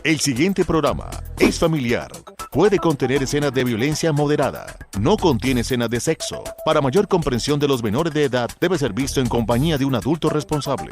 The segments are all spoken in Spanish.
El siguiente programa es familiar. Puede contener escenas de violencia moderada. No contiene escenas de sexo. Para mayor comprensión de los menores de edad, debe ser visto en compañía de un adulto responsable.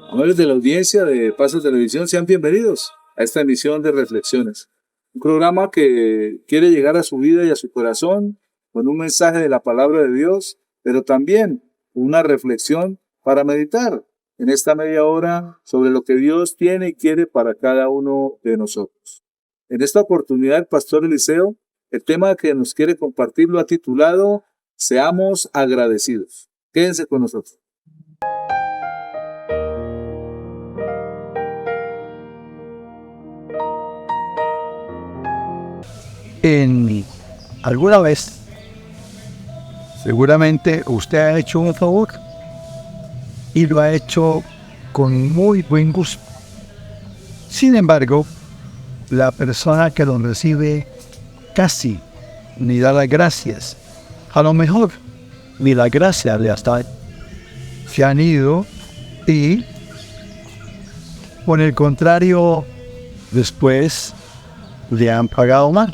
Amables de la audiencia de Paso Televisión, sean bienvenidos a esta emisión de Reflexiones. Un programa que quiere llegar a su vida y a su corazón con un mensaje de la palabra de Dios, pero también una reflexión para meditar en esta media hora sobre lo que Dios tiene y quiere para cada uno de nosotros. En esta oportunidad, el pastor Eliseo, el tema que nos quiere compartir lo ha titulado Seamos agradecidos. Quédense con nosotros. ¿Alguna vez seguramente usted ha hecho un favor y lo ha hecho con muy buen gusto? Sin embargo, la persona que lo recibe casi ni da las gracias. A lo mejor ni las gracias le hasta se han ido y, por el contrario, después le han pagado mal.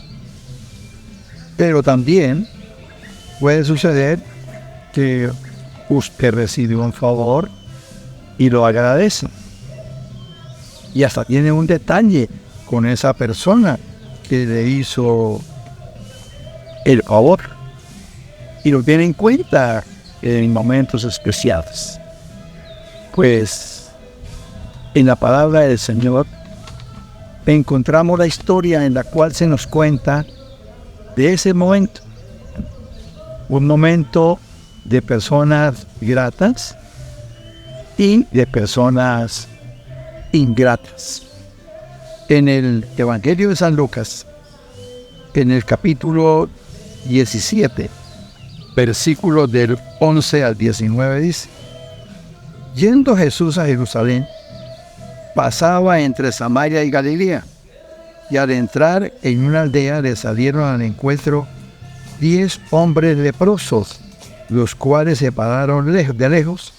Pero también puede suceder que usted recibe un favor y lo agradece. Y hasta tiene un detalle con esa persona que le hizo el favor. Y lo tiene en cuenta en momentos especiales. Pues en la palabra del Señor encontramos la historia en la cual se nos cuenta de ese momento, un momento de personas gratas y de personas ingratas. En el Evangelio de San Lucas, en el capítulo 17, versículos del 11 al 19 dice: Yendo Jesús a Jerusalén, pasaba entre Samaria y Galilea. Y al entrar en una aldea le salieron al encuentro 10 hombres leprosos, los cuales se pararon de lejos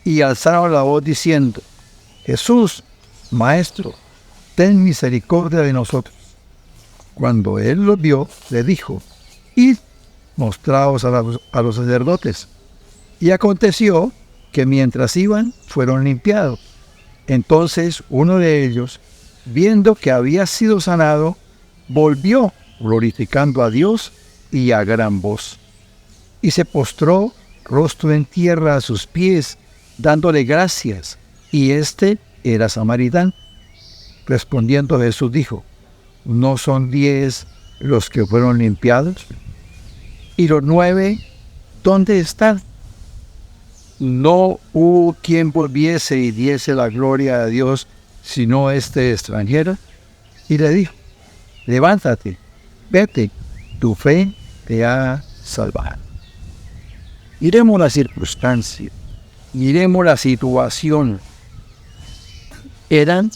y alzaron la voz diciendo: Jesús, Maestro, ten misericordia de nosotros. Cuando él los vio, le dijo: Id, mostraos a los sacerdotes. Y aconteció que mientras iban, fueron limpiados. Entonces uno de ellos, viendo que había sido sanado, volvió glorificando a Dios y a gran voz. Y se postró rostro en tierra a sus pies, dándole gracias. Y éste era samaritano. Respondiendo Jesús dijo: ¿No son 10 los que fueron limpiados? ¿Y los 9 dónde están? No hubo quien volviese y diese la gloria a Dios, sino este extranjero. Y le dijo: levántate, vete, tu fe te ha salvado. Miremos la circunstancia, miremos la situación. Eran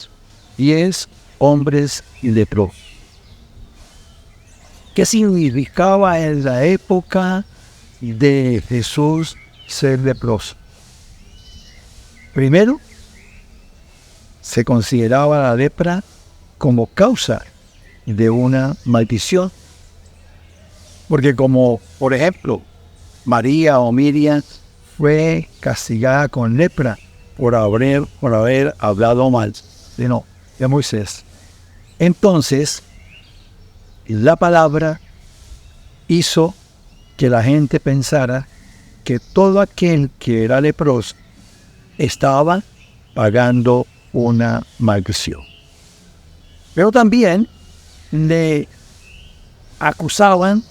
10 hombres leprosos. ¿Qué significaba en la época de Jesús ser leproso? Primero, se consideraba la lepra como causa de una maldición. Porque como, por ejemplo, María o Miriam fue castigada con lepra por haber hablado mal de Moisés. Entonces, la palabra hizo que la gente pensara que todo aquel que era leproso estaba pagando una maldición. Pero también le acusaban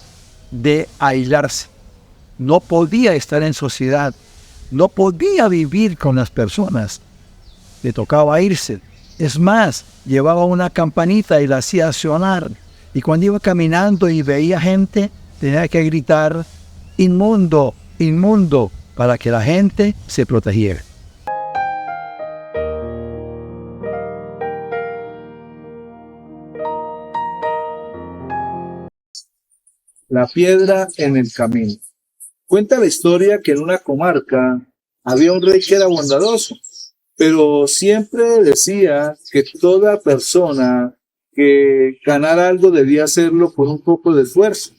de aislarse. No podía estar en sociedad, no podía vivir con las personas. Le tocaba irse. Es más, llevaba una campanita y la hacía sonar. Y cuando iba caminando y veía gente, tenía que gritar: inmundo, inmundo, para que la gente se protegiera. La piedra en el camino. Cuenta la historia que en una comarca había un rey que era bondadoso, pero siempre decía que toda persona que ganara algo debía hacerlo con un poco de esfuerzo.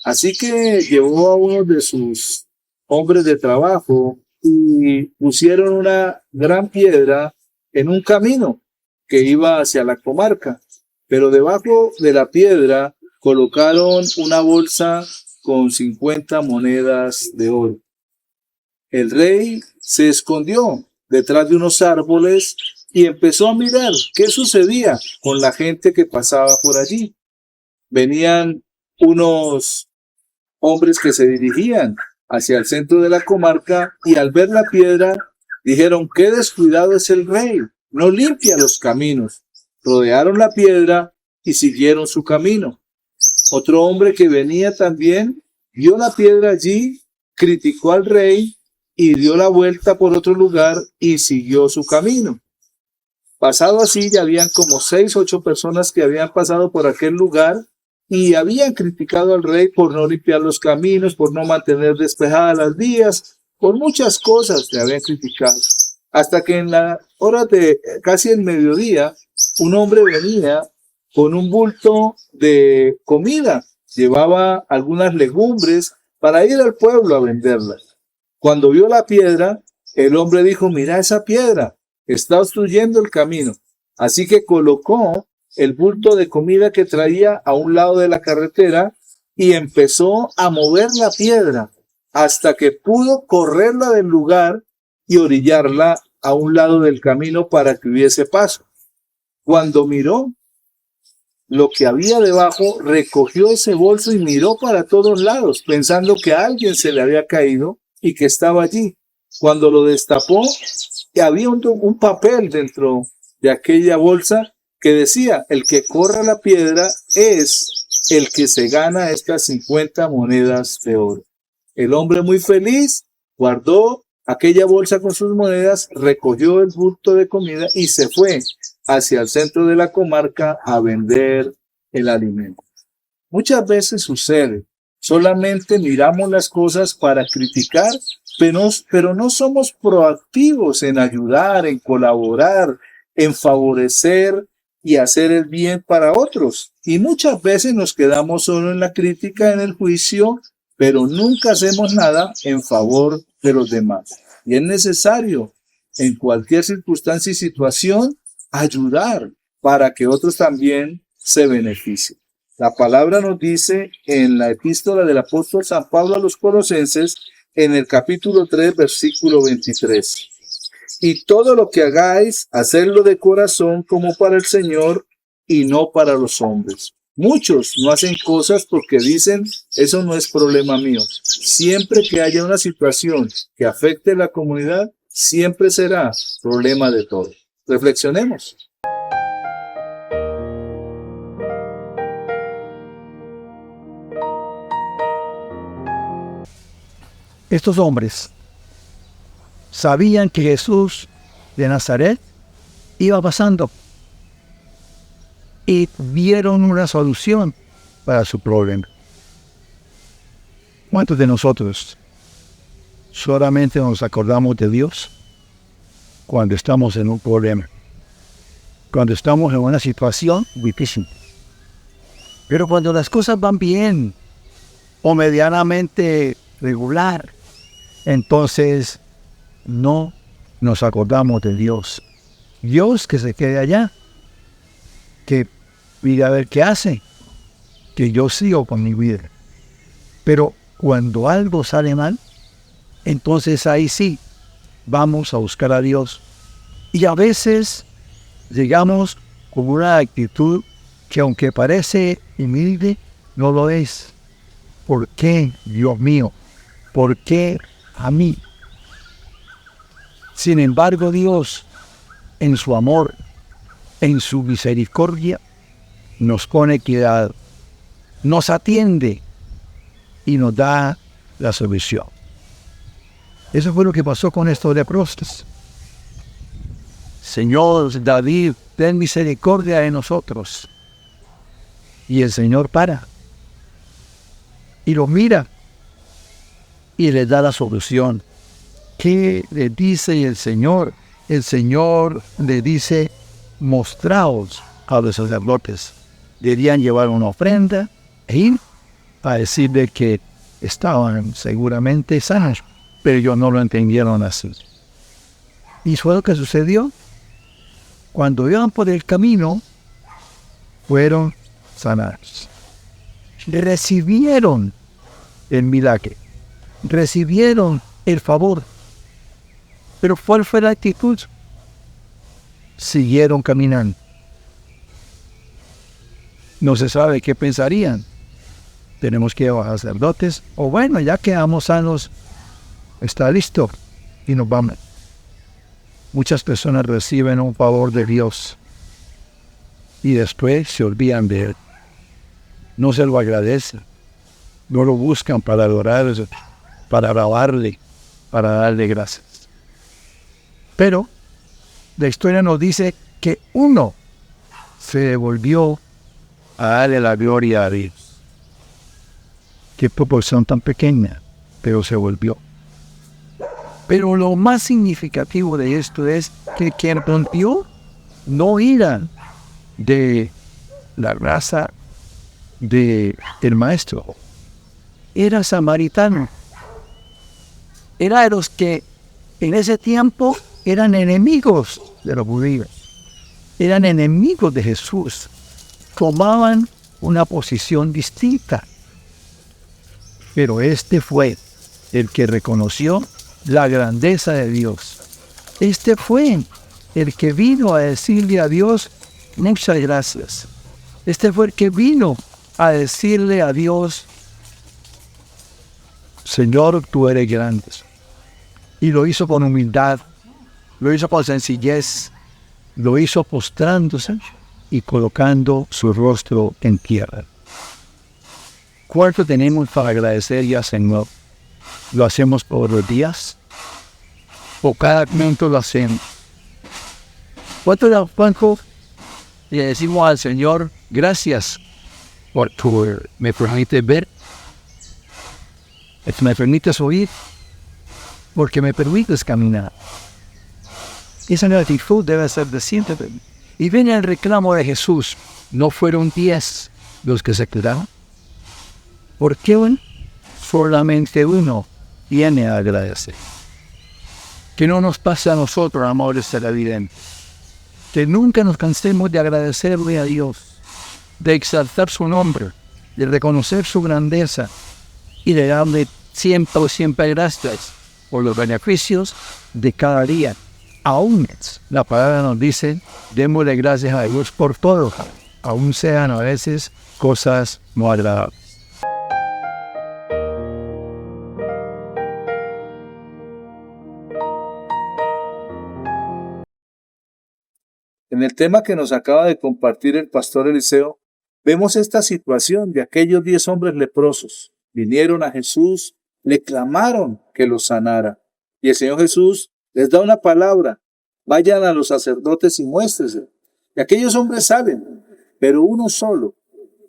Así que llevó a uno de sus hombres de trabajo y pusieron una gran piedra en un camino que iba hacia la comarca, pero debajo de la piedra colocaron una bolsa con 50 monedas de oro. El rey se escondió detrás de unos árboles y empezó a mirar qué sucedía con la gente que pasaba por allí. Venían unos hombres que se dirigían hacia el centro de la comarca y al ver la piedra dijeron: qué descuidado es el rey, no limpia los caminos. Rodearon la piedra y siguieron su camino. Otro hombre que venía también vio la piedra allí, criticó al rey y dio la vuelta por otro lugar y siguió su camino. Pasado así, ya habían como 6 o 8 personas que habían pasado por aquel lugar y habían criticado al rey por no limpiar los caminos, por no mantener despejadas las vías, por muchas cosas le habían criticado. Hasta que en la hora de casi el mediodía, un hombre venía con un bulto de comida. Llevaba algunas legumbres para ir al pueblo a venderlas. Cuando vio la piedra, el hombre dijo: mira esa piedra, está obstruyendo el camino. Así que colocó el bulto de comida que traía a un lado de la carretera y empezó a mover la piedra hasta que pudo correrla del lugar y orillarla a un lado del camino para que hubiese paso. Cuando miró lo que había debajo, recogió ese bolso y miró para todos lados, pensando que a alguien se le había caído y que estaba allí. Cuando lo destapó, había un papel dentro de aquella bolsa que decía: el que corra la piedra es el que se gana estas 50 monedas de oro. El hombre, muy feliz, guardó aquella bolsa con sus monedas, recogió el bulto de comida y se fue hacia el centro de la comarca a vender el alimento. Muchas veces sucede, solamente miramos las cosas para criticar, pero no somos proactivos en ayudar, en colaborar, en favorecer y hacer el bien para otros. Y muchas veces nos quedamos solo en la crítica, en el juicio, pero nunca hacemos nada en favor de los demás. Y es necesario, en cualquier circunstancia y situación, ayudar para que otros también se beneficien. La palabra nos dice en la epístola del apóstol San Pablo a los Colosenses, en el capítulo 3, versículo 23. Y todo lo que hagáis, hacedlo de corazón como para el Señor y no para los hombres. Muchos no hacen cosas porque dicen: eso no es problema mío. Siempre que haya una situación que afecte a la comunidad, siempre será problema de todos. Reflexionemos. Estos hombres sabían que Jesús de Nazaret iba pasando y vieron una solución para su problema. ¿Cuántos de nosotros solamente nos acordamos de Dios cuando estamos en un problema, cuando estamos en una situación difícil? Pero cuando las cosas van bien o medianamente regular, entonces no nos acordamos de Dios. Dios que se quede allá, que mira a ver qué hace, que yo sigo con mi vida. Pero cuando algo sale mal, entonces ahí sí vamos a buscar a Dios. Y a veces llegamos con una actitud que, aunque parece humilde, no lo es. ¿Por qué, Dios mío? ¿Por qué a mí? Sin embargo, Dios, en su amor, en su misericordia, nos pone cuidado, nos atiende y nos da la solución. Eso fue lo que pasó con estos leprosos. Señor David, ten misericordia de nosotros. Y el Señor para y lo mira y le da la solución. ¿Qué le dice el Señor? El Señor le dice: mostraos a los sacerdotes. Debían llevar una ofrenda e ir a decirle que estaban seguramente sanos, pero ellos no lo entendieron así. Y fue lo que sucedió. Cuando iban por el camino, fueron sanados. Recibieron el milagro, recibieron el favor. Pero ¿cuál fue la actitud? Siguieron caminando. No se sabe qué pensarían. Tenemos que ir a los sacerdotes, o bueno, ya quedamos sanos, está listo, y nos vamos. Muchas personas reciben un favor de Dios y después se olvidan de Él. No se lo agradecen, no lo buscan para adorarle, para alabarle, para darle gracias. Pero la historia nos dice que uno se devolvió a darle la gloria a Dios. Qué proporción tan pequeña, pero se volvió. Pero lo más significativo de esto es que quien rompió no era de la raza del maestro, era samaritano. Era de los que en ese tiempo eran enemigos de los judíos, eran enemigos de Jesús, tomaban una posición distinta. Pero este fue el que reconoció la grandeza de Dios. Este fue el que vino a decirle a Dios: muchas gracias. Este fue el que vino a decirle a Dios: Señor, tú eres grande. Y lo hizo con humildad, lo hizo con sencillez, lo hizo postrándose y colocando su rostro en tierra. ¿Cuánto tenemos para agradecer ya, Señor? ¿Lo hacemos todos los días? ¿O cada momento lo hacemos? ¿Cuánto le decimos al Señor: gracias por me permites ver, me permites oír, porque me permites caminar? Esa gratitud debe ser de siempre. Y viene el reclamo de Jesús: ¿no fueron 10 los que se quedaron? ¿Por qué solamente uno viene a agradecer? Que no nos pase a nosotros, amores televidentes, que nunca nos cansemos de agradecerle a Dios, de exaltar su nombre, de reconocer su grandeza y de darle siempre gracias por los beneficios de cada día. Aún la palabra nos dice: démosle gracias a Dios por todo, aún sean a veces cosas no agradables. En el tema que nos acaba de compartir el pastor Eliseo, vemos esta situación de aquellos 10 hombres leprosos. Vinieron a Jesús, le clamaron que los sanara. Y el Señor Jesús les da una palabra: vayan a los sacerdotes y muéstrense. Y aquellos hombres salen, pero uno solo,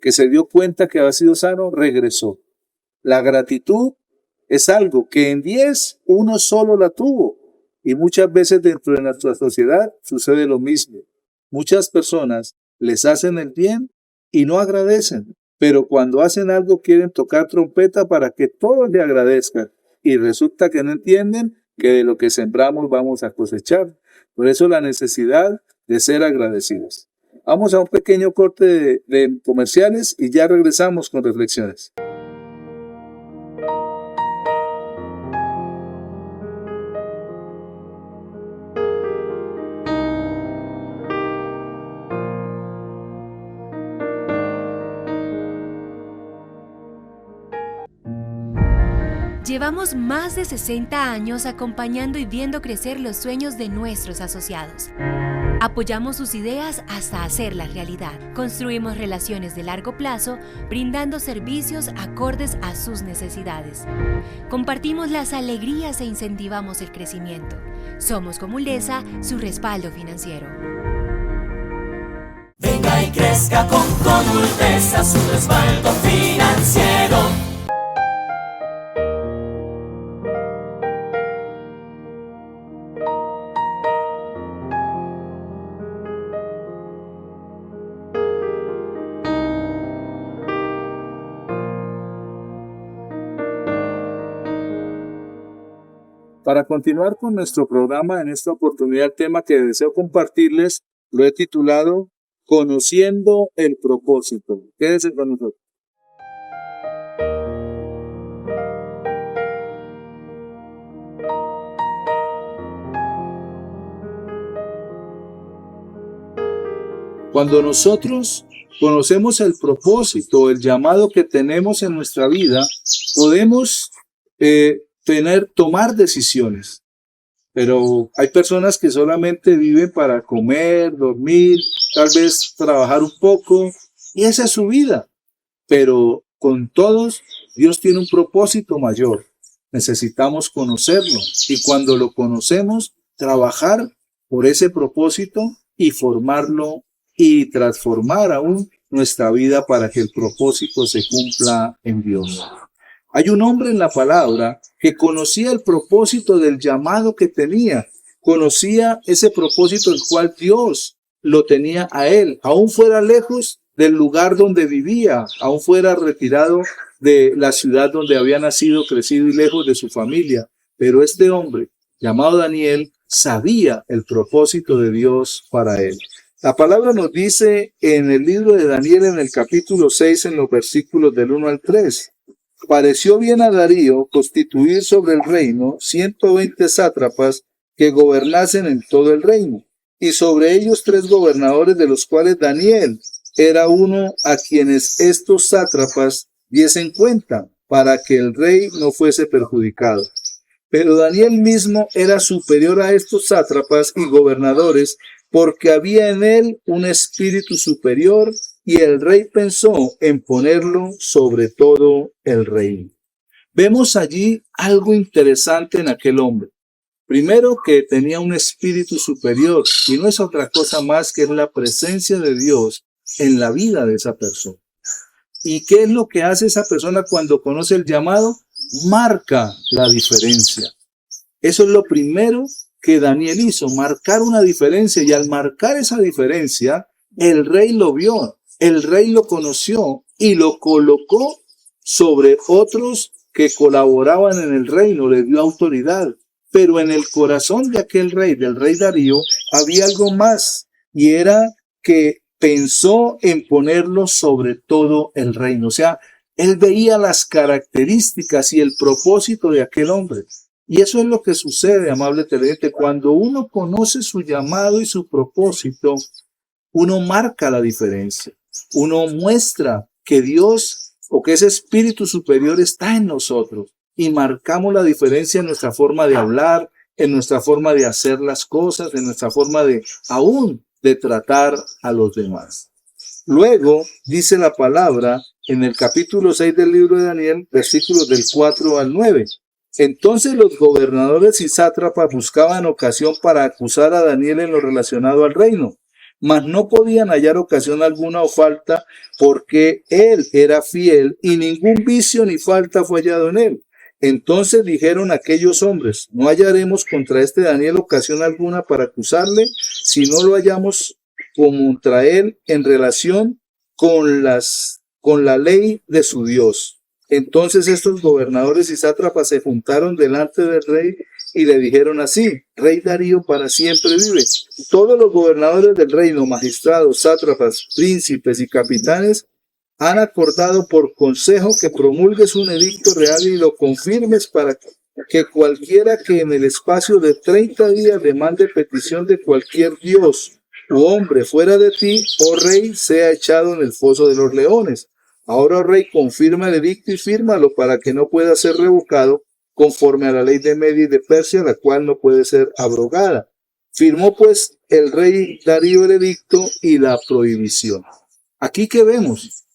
que se dio cuenta que había sido sano, regresó. La gratitud es algo que en 10 uno solo la tuvo. Y muchas veces dentro de nuestra sociedad sucede lo mismo. Muchas personas les hacen el bien y no agradecen, pero cuando hacen algo quieren tocar trompeta para que todos le agradezcan. Y resulta que no entienden que de lo que sembramos vamos a cosechar. Por eso la necesidad de ser agradecidos. Vamos a un pequeño corte de comerciales y ya regresamos con reflexiones. Llevamos más de 60 años acompañando y viendo crecer los sueños de nuestros asociados. Apoyamos sus ideas hasta hacerlas realidad. Construimos relaciones de largo plazo, brindando servicios acordes a sus necesidades. Compartimos las alegrías e incentivamos el crecimiento. Somos como Ulesa, su respaldo financiero. Venga y crezca con Ulesa, su respaldo financiero. Para continuar con nuestro programa, en esta oportunidad el tema que deseo compartirles lo he titulado Conociendo el propósito. Quédense con nosotros. Cuando nosotros conocemos el propósito, el llamado que tenemos en nuestra vida, podemos tomar decisiones. Pero hay personas que solamente viven para comer, dormir, tal vez trabajar un poco, y esa es su vida. Pero con todos, Dios tiene un propósito mayor. Necesitamos conocerlo, y cuando lo conocemos, trabajar por ese propósito y formarlo y transformar aún nuestra vida para que el propósito se cumpla en Dios. Hay un hombre en la palabra que conocía el propósito del llamado que tenía, conocía ese propósito el cual Dios lo tenía a él, aún fuera lejos del lugar donde vivía, aún fuera retirado de la ciudad donde había nacido, crecido y lejos de su familia. Pero este hombre, llamado Daniel, sabía el propósito de Dios para él. La palabra nos dice en el libro de Daniel, en el capítulo 6, en los versículos del 1 al 3. Pareció bien a Darío constituir sobre el reino 120 sátrapas que gobernasen en todo el reino, y sobre ellos 3 gobernadores, de los cuales Daniel era uno, a quienes estos sátrapas diesen cuenta, para que el rey no fuese perjudicado. Pero Daniel mismo era superior a estos sátrapas y gobernadores, porque había en él un espíritu superior, y el rey pensó en ponerlo sobre todo el reino. Vemos allí algo interesante en aquel hombre. Primero, que tenía un espíritu superior, y no es otra cosa más que la presencia de Dios en la vida de esa persona. ¿Y qué es lo que hace esa persona cuando conoce el llamado? Marca la diferencia. Eso es lo primero que Daniel hizo, marcar una diferencia, y al marcar esa diferencia, el rey lo vio. El rey lo conoció y lo colocó sobre otros que colaboraban en el reino, le dio autoridad. Pero en el corazón de aquel rey, del rey Darío, había algo más, y era que pensó en ponerlo sobre todo el reino. O sea, él veía las características y el propósito de aquel hombre. Y eso es lo que sucede, amable televidente, cuando uno conoce su llamado y su propósito, uno marca la diferencia. Uno muestra que Dios o que ese espíritu superior está en nosotros, y marcamos la diferencia en nuestra forma de hablar, en nuestra forma de hacer las cosas, en nuestra forma de aún de tratar a los demás. Luego dice la palabra en el capítulo 6 del libro de Daniel, versículos del 4 al 9. Entonces los gobernadores y sátrapas buscaban ocasión para acusar a Daniel en lo relacionado al reino, mas no podían hallar ocasión alguna o falta, porque él era fiel y ningún vicio ni falta fue hallado en él. Entonces dijeron aquellos hombres: no hallaremos contra este Daniel ocasión alguna para acusarle, si no lo hallamos contra él en relación con la ley de su Dios. Entonces estos gobernadores y sátrapas se juntaron delante del rey y le dijeron así: Rey Darío para siempre vive. Todos los gobernadores del reino, magistrados, sátrapas, príncipes y capitanes, han acordado por consejo que promulgues un edicto real y lo confirmes, para que cualquiera que en el espacio de 30 días demande petición de cualquier dios u hombre fuera de ti, oh rey, sea echado en el foso de los leones. Ahora, oh rey, confirma el edicto y fírmalo, para que no pueda ser revocado, conforme a la ley de Media y de Persia, la cual no puede ser abrogada. Firmó pues el rey Darío el edicto y la prohibición. Aquí que vemos,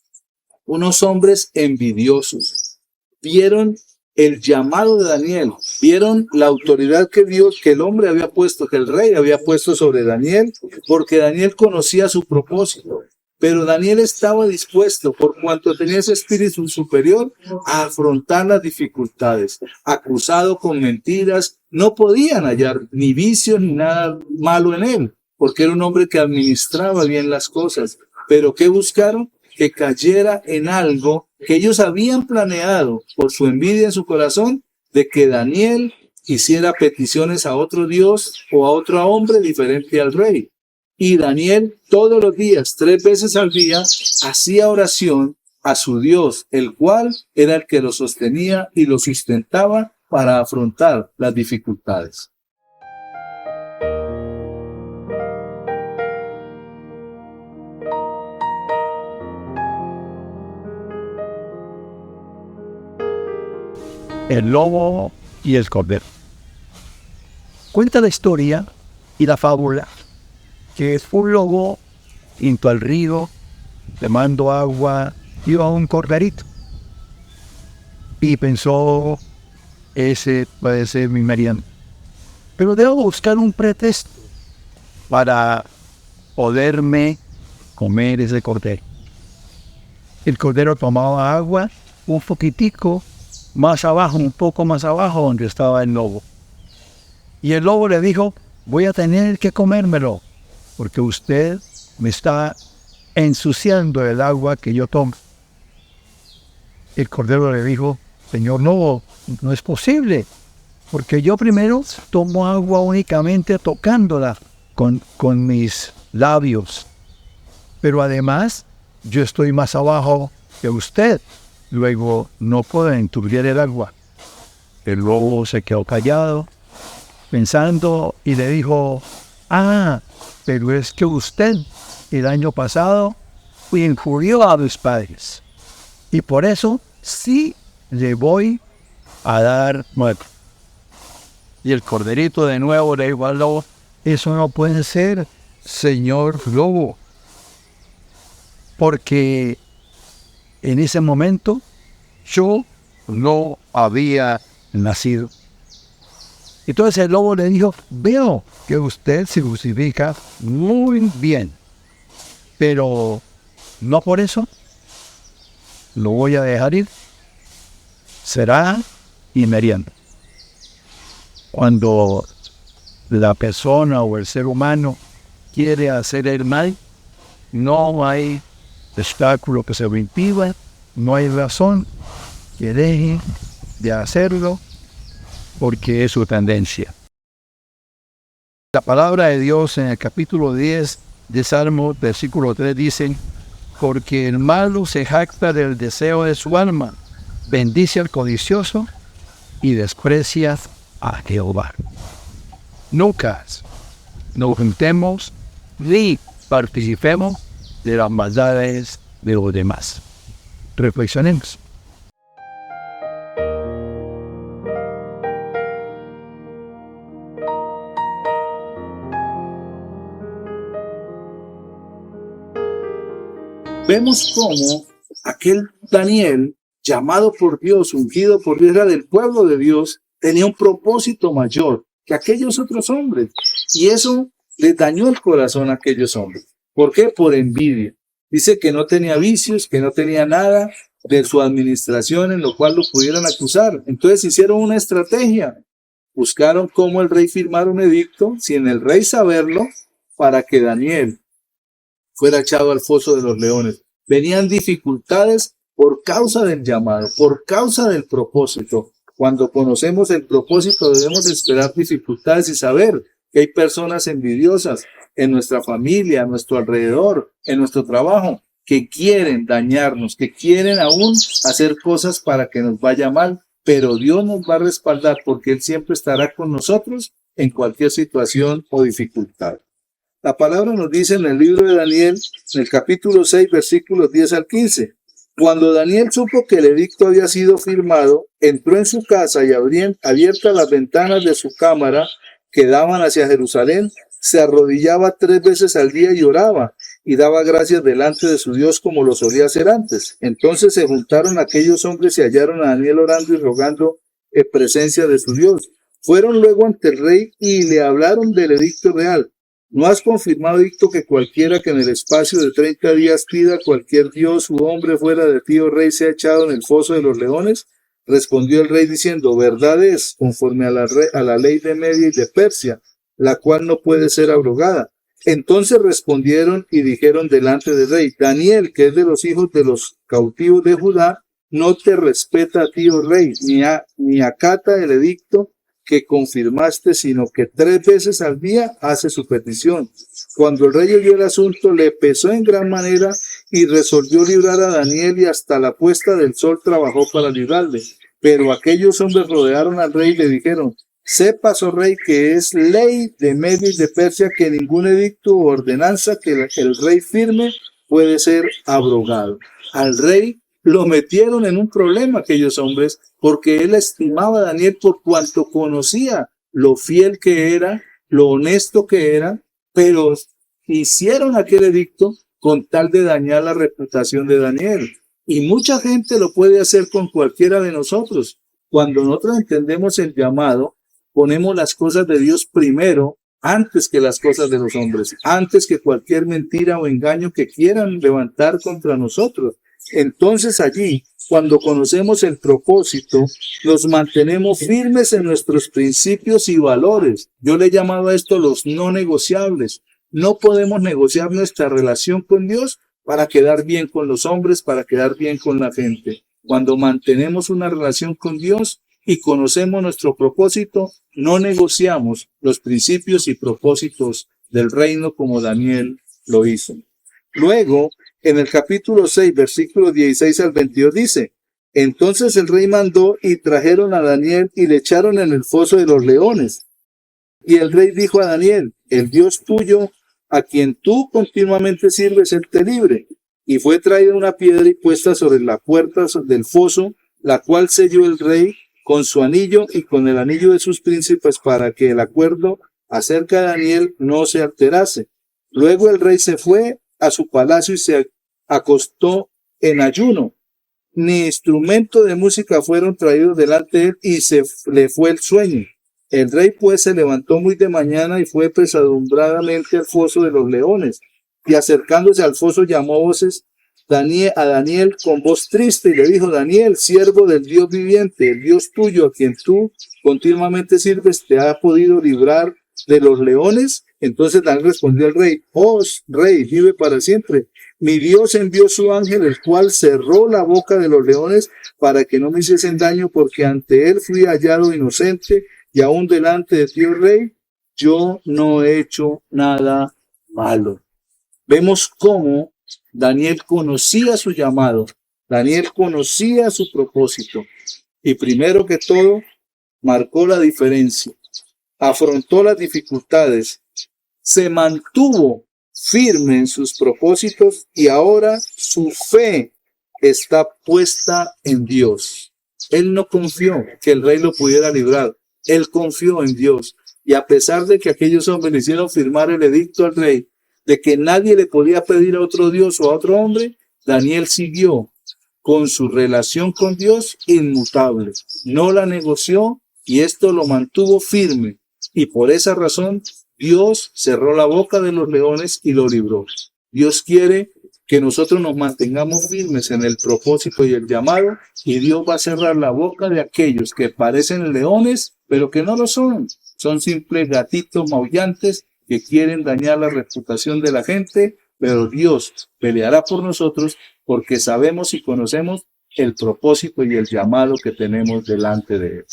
unos hombres envidiosos, vieron el llamado de Daniel, vieron la autoridad que Dios, que el hombre había puesto, que el rey había puesto sobre Daniel, porque Daniel conocía su propósito. Pero Daniel estaba dispuesto, por cuanto tenía ese espíritu superior, a afrontar las dificultades. Acusado con mentiras, no podían hallar ni vicio ni nada malo en él, porque era un hombre que administraba bien las cosas. Pero ¿qué buscaron? Que cayera en algo que ellos habían planeado por su envidia en su corazón, de que Daniel hiciera peticiones a otro Dios o a otro hombre diferente al rey. Y Daniel todos los días, 3 veces al día, hacía oración a su Dios, el cual era el que lo sostenía y lo sustentaba para afrontar las dificultades. El lobo y el cordero. Cuenta la historia y la fábula que es un lobo junto al río, tomando agua, iba un corderito. Y pensó, ese puede ser mi merienda. Pero debo buscar un pretexto para poderme comer ese cordero. El cordero tomaba agua un poquitico más abajo, un poco más abajo donde estaba el lobo. Y el lobo le dijo, voy a tener que comérmelo, porque usted me está ensuciando el agua que yo tomo. El cordero le dijo, señor lobo, no es posible, porque yo primero tomo agua únicamente tocándola con mis labios. Pero además, yo estoy más abajo que usted. Luego no puedo enturbiar el agua. El lobo se quedó callado, pensando, y le dijo, pero es que usted el año pasado injurió a mis padres. Y por eso sí le voy a dar muerte. Y el corderito de nuevo le dijo al lobo, eso no puede ser, señor lobo. Porque en ese momento yo no había nacido. Entonces el lobo le dijo, veo que usted se justifica muy bien, pero no por eso lo voy a dejar ir. Será mi merienda. Cuando la persona o el ser humano quiere hacer el mal, no hay obstáculo que se lo impida, no hay razón que deje de hacerlo, porque es su tendencia. La palabra de Dios en el capítulo 10 de Salmo, versículo 3 dice, porque el malo se jacta del deseo de su alma, bendice al codicioso y desprecia a Jehová. Nunca nos juntemos ni participemos de las maldades de los demás. Reflexionemos. Vemos cómo aquel Daniel, llamado por Dios, ungido por Dios, era del pueblo de Dios, tenía un propósito mayor que aquellos otros hombres. Y eso les dañó el corazón a aquellos hombres. ¿Por qué? Por envidia. Dice que no tenía vicios, que no tenía nada de su administración en lo cual lo pudieran acusar. Entonces hicieron una estrategia. Buscaron cómo el rey firmara un edicto, sin el rey saberlo, para que Daniel fuera echado al foso de los leones. Venían dificultades por causa del llamado, por causa del propósito. Cuando conocemos el propósito debemos esperar dificultades y saber que hay personas envidiosas en nuestra familia, a nuestro alrededor, en nuestro trabajo, que quieren dañarnos, que quieren aún hacer cosas para que nos vaya mal, pero Dios nos va a respaldar porque Él siempre estará con nosotros en cualquier situación o dificultad. La palabra nos dice en el libro de Daniel, en el capítulo 6, versículos 10 al 15. Cuando Daniel supo que el edicto había sido firmado, entró en su casa y abiertas las ventanas de su cámara que daban hacia Jerusalén, se arrodillaba 3 veces al día y oraba, y daba gracias delante de su Dios como lo solía hacer antes. Entonces se juntaron aquellos hombres y hallaron a Daniel orando y rogando en presencia de su Dios. Fueron luego ante el rey y le hablaron del edicto real. ¿No has confirmado, edicto, que cualquiera que en el espacio de 30 días pida a cualquier dios u hombre fuera de ti, oh rey, sea echado en el foso de los leones? Respondió el rey diciendo, verdad es, conforme a la ley de Media y de Persia, la cual no puede ser abrogada. Entonces respondieron y dijeron delante del rey, Daniel, que es de los hijos de los cautivos de Judá, no te respeta a ti, oh rey, ni acata el edicto que confirmaste, sino que 3 veces al día hace su petición. Cuando el rey oyó el asunto, le pesó en gran manera y resolvió librar a Daniel, y hasta la puesta del sol trabajó para librarle. Pero aquellos hombres rodearon al rey y le dijeron, sepas, oh rey, que es ley de Media y de Persia que ningún edicto o ordenanza que el rey firme puede ser abrogado. Al rey lo metieron en un problema aquellos hombres, porque él estimaba a Daniel por cuanto conocía lo fiel que era, lo honesto que era, pero hicieron aquel edicto con tal de dañar la reputación de Daniel. Y mucha gente lo puede hacer con cualquiera de nosotros. Cuando nosotros entendemos el llamado, ponemos las cosas de Dios primero, antes que las cosas de los hombres, antes que cualquier mentira o engaño que quieran levantar contra nosotros. Entonces allí, cuando conocemos el propósito, nos mantenemos firmes en nuestros principios y valores. Yo le he llamado a esto los no negociables. No podemos negociar nuestra relación con Dios para quedar bien con los hombres, para quedar bien con la gente. Cuando mantenemos una relación con Dios y conocemos nuestro propósito, no negociamos los principios y propósitos del reino como Daniel lo hizo. Luego, en el capítulo 6, versículos 16 al 22 dice, entonces el rey mandó y trajeron a Daniel y le echaron en el foso de los leones. Y el rey dijo a Daniel, el Dios tuyo, a quien tú continuamente sirves, él te libre. Y fue traída una piedra y puesta sobre la puerta del foso, la cual selló el rey con su anillo y con el anillo de sus príncipes, para que el acuerdo acerca de Daniel no se alterase. Luego el rey se fue a su palacio y se acostó en ayuno. Ni instrumento de música fueron traídos delante de él, y le fue el sueño. El rey pues se levantó muy de mañana y fue pesadumbradamente al foso de los leones, y acercándose al foso llamó a voces a Daniel con voz triste, y le dijo, Daniel, siervo del Dios viviente, el Dios tuyo, a quien tú continuamente sirves, ¿te ha podido librar de los leones? Entonces Daniel respondió al rey, oh rey, vive para siempre. Mi Dios envió su ángel, el cual cerró la boca de los leones para que no me hiciesen daño, porque ante él fui hallado inocente, y aún delante de ti, oh rey, yo no he hecho nada malo. Vemos cómo Daniel conocía su llamado, Daniel conocía su propósito, y primero que todo, marcó la diferencia, afrontó las dificultades, se mantuvo firme en sus propósitos, y ahora su fe está puesta en Dios. Él no confió que el rey lo pudiera librar, él confió en Dios, y a pesar de que aquellos hombres le hicieron firmar el edicto al rey, de que nadie le podía pedir a otro Dios o a otro hombre, Daniel siguió con su relación con Dios inmutable. No la negoció, y esto lo mantuvo firme. Y por esa razón, Dios cerró la boca de los leones y lo libró. Dios quiere que nosotros nos mantengamos firmes en el propósito y el llamado, y Dios va a cerrar la boca de aquellos que parecen leones, pero que no lo son. Son simples gatitos maullantes que quieren dañar la reputación de la gente, pero Dios peleará por nosotros porque sabemos y conocemos el propósito y el llamado que tenemos delante de Él.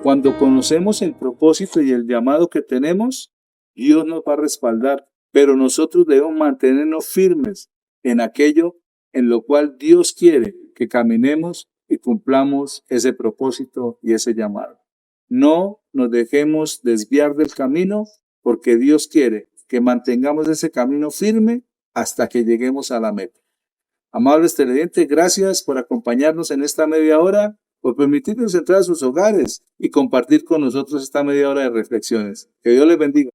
Cuando conocemos el propósito y el llamado que tenemos, Dios nos va a respaldar, pero nosotros debemos mantenernos firmes en aquello en lo cual Dios quiere que caminemos y cumplamos ese propósito y ese llamado. No nos dejemos desviar del camino, porque Dios quiere que mantengamos ese camino firme hasta que lleguemos a la meta. Amables televidentes, gracias por acompañarnos en esta media hora, por permitirnos entrar a sus hogares y compartir con nosotros esta media hora de reflexiones. Que Dios les bendiga.